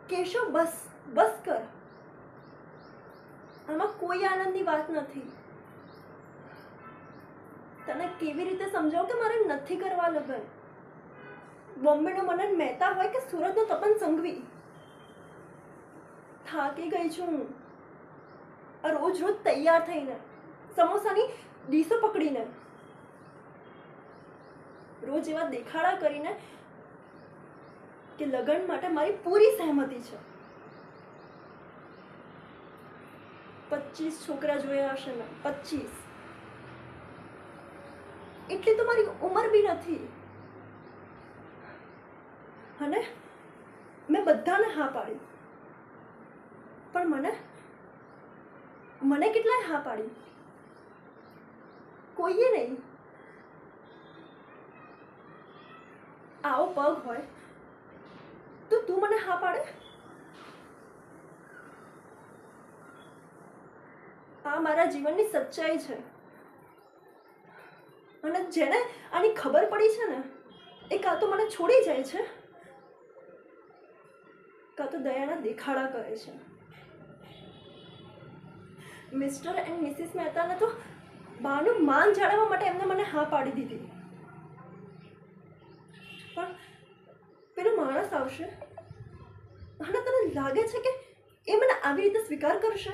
કેશવ, બસ બસ કર. આમાં કોઈ આનંદની વાત નથી. તને કેવી રીતે સમજાવું કે મારે નથી કરવા લગન? બોમ્બેનો મનન મહેતા હોય કે સુરતનો તપન સંઘવી, થાકી ગઈ છું હું. આ રોજ રોજ તૈયાર થઈને, સમોસાની ડીશો પકડીને, રોજ એવા દેખાડા કરીને કે લગન માટે મારી પૂરી સહેમતી છે. 25 છોકરા જોયા હશે મેં, 25. એટલી તો મારી ઉંમર બી નથી. અને મેં બધાને હા પાડી, પણ મને કેટલાય હા પાડી? કોઈએ નહીં. આવો પગ હોય તો તું મને હા પાડે? આ મારા જીવનની સચ્ચાઈ છે. અને જેને આની ખબર પડી છે ને, એ કાં તો મને છોડી જાય છે, કાં તો દયાના દેખાડા કરે છે. મિસ્ટર એન્ડ મિસિસ મહેતાને તો બાનું માન જાળવવા માટે એમને મને હા પાડી દીધી. પણ પેલો માણસ આવશે અને તને લાગે છે કે એ મને આવી રીતે સ્વીકાર કરશે?